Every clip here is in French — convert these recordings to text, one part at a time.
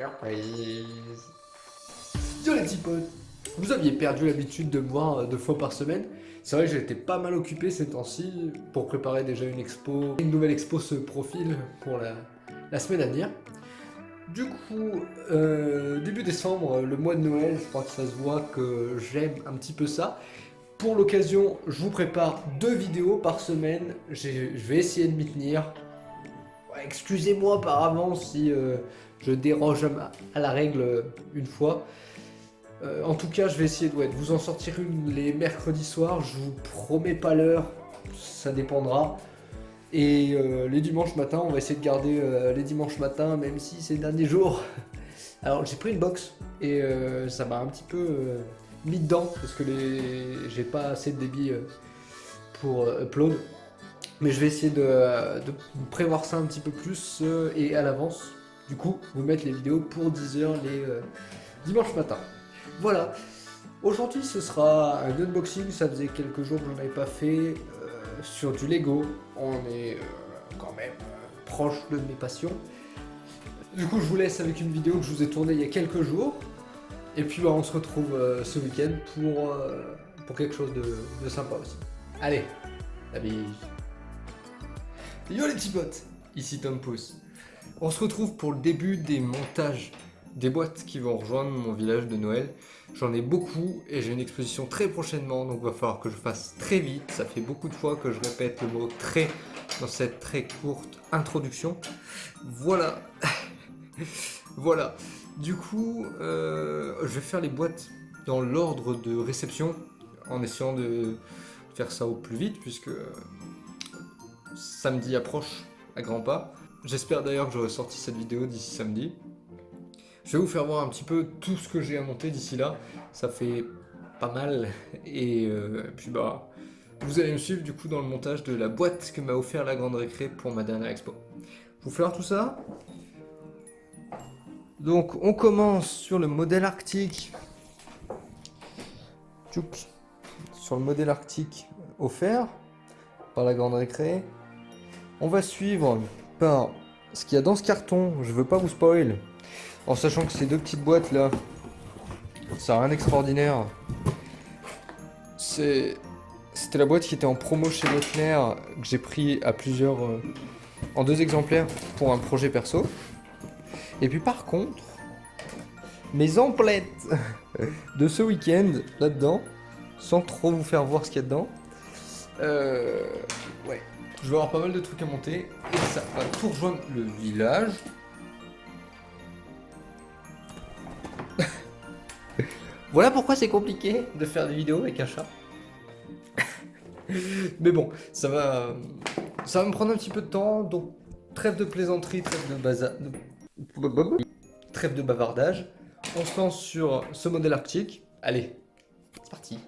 Surprise. Yo les petits potes, vous aviez perdu l'habitude de me voir 2 fois par semaine. C'est vrai que j'étais pas mal occupé ces temps-ci pour préparer déjà une expo. Une nouvelle expo se profile pour la semaine à venir. Du coup, début décembre, le mois de Noël, je crois que ça se voit que j'aime un petit peu ça. Pour l'occasion, je vous prépare 2 vidéos par semaine. Je vais essayer de m'y tenir. Ouais, excusez-moi par avance si je déroge à la règle une fois. En tout cas, je vais essayer de vous en sortir une les mercredis soirs. Je vous promets pas l'heure, ça dépendra. Et les dimanches matins, on va essayer de garder les dimanches matins, même si c'est le dernier jour. Alors, j'ai pris une box et ça m'a un petit peu mis dedans parce que j'ai pas assez de débit pour upload. Mais je vais essayer de prévoir ça un petit peu plus et à l'avance. Du coup, vous mettre les vidéos pour 10h les dimanches matin. Voilà. Aujourd'hui, ce sera un unboxing. Ça faisait quelques jours que j'en avais pas fait sur du Lego. On est quand même proche de mes passions. Du coup, je vous laisse avec une vidéo que je vous ai tournée il y a quelques jours. Et puis, on se retrouve ce week-end pour quelque chose de sympa aussi. Allez, la bise. Yo les petits potes, ici Tom Pouce. On se retrouve pour le début des montages des boîtes qui vont rejoindre mon village de Noël. J'en ai beaucoup et j'ai une exposition très prochainement, donc il va falloir que je fasse très vite. Ça fait beaucoup de fois que je répète le mot très dans cette très courte introduction. Voilà. Voilà. Du coup, je vais faire les boîtes dans l'ordre de réception en essayant de faire ça au plus vite puisque samedi approche à grands pas. J'espère d'ailleurs que j'aurai sorti cette vidéo d'ici samedi. Je vais vous faire voir un petit peu tout ce que j'ai à monter d'ici là. Ça fait pas mal. Et puis bah, vous allez me suivre du coup dans le montage de la boîte que m'a offert la Grande Récré pour ma dernière expo. Je vous fais voir tout ça. Donc on commence sur le modèle arctique. Tchoup. Sur le modèle arctique offert par la Grande Récré. On va suivre par ce qu'il y a dans ce carton. Je veux pas vous spoil. En sachant que ces 2 petites boîtes là, ça n'a rien d'extraordinaire. C'était la boîte qui était en promo chez Leclerc, que j'ai pris à plusieurs, en 2 exemplaires pour un projet perso. Et puis par contre, mes emplettes de ce week-end là-dedans, sans trop vous faire voir ce qu'il y a dedans. Ouais, je vais avoir pas mal de trucs à monter et ça va tout rejoindre le village. Voilà pourquoi c'est compliqué de faire des vidéos avec un chat. Mais bon, ça va me prendre un petit peu de temps, donc trêve de plaisanterie, trêve de bavardage. On se lance sur ce modèle arctique. Allez, c'est parti.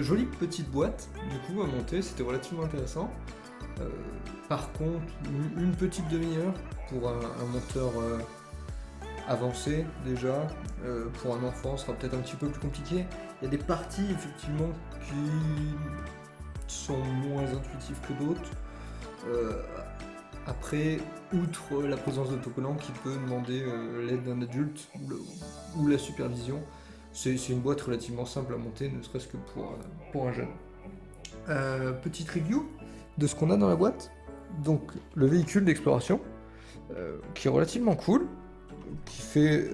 Jolie petite boîte, du coup, à monter, c'était relativement intéressant. Par contre, une petite demi-heure pour un monteur avancé déjà. Pour un enfant, ce sera peut-être un petit peu plus compliqué. Il y a des parties, effectivement, qui sont moins intuitives que d'autres. Après, outre la présence d'autocollant qui peut demander l'aide d'un adulte ou la supervision, c'est une boîte relativement simple à monter, ne serait-ce que pour un jeune. Petite review de ce qu'on a dans la boîte. Donc, le véhicule d'exploration, qui est relativement cool, qui fait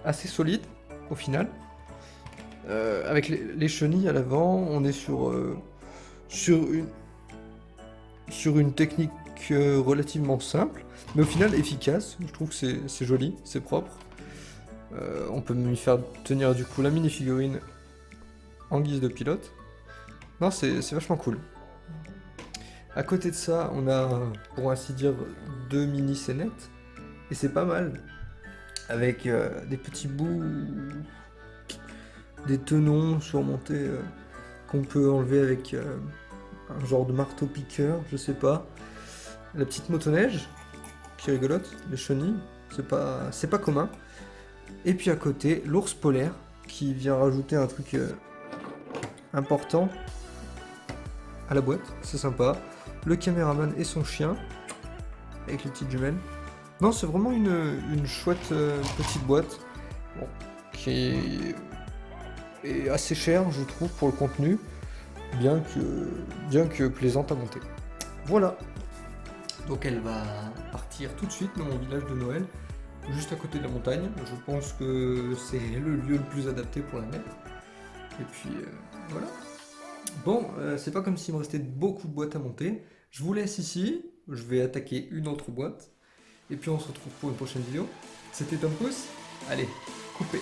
assez solide au final. Avec les chenilles à l'avant, on est sur une technique relativement simple, mais au final efficace. Je trouve que c'est joli, c'est propre. On peut même y faire tenir du coup la mini-figurine en guise de pilote. Non, c'est vachement cool. À côté de ça, on a, pour ainsi dire, 2 mini-scénettes, et c'est pas mal. Avec des petits bouts, des tenons surmontés qu'on peut enlever avec un genre de marteau-piqueur, je sais pas. La petite motoneige, qui est rigolote, les chenilles, c'est pas commun. Et puis à côté, l'ours polaire, qui vient rajouter un truc important à la boîte, c'est sympa. Le caméraman et son chien, avec les petites jumelles. Non, c'est vraiment une chouette petite boîte, bon, qui est assez chère, je trouve, pour le contenu, bien que plaisante à monter. Voilà. Donc elle va partir tout de suite dans mon village de Noël, juste à côté de la montagne. Je pense que c'est le lieu le plus adapté pour la mettre. Et puis voilà. Bon, c'est pas comme s'il me restait beaucoup de boîtes à monter. Je vous laisse ici, je vais attaquer une autre boîte. Et puis on se retrouve pour une prochaine vidéo. C'était Tom Pouce. Allez, coupez.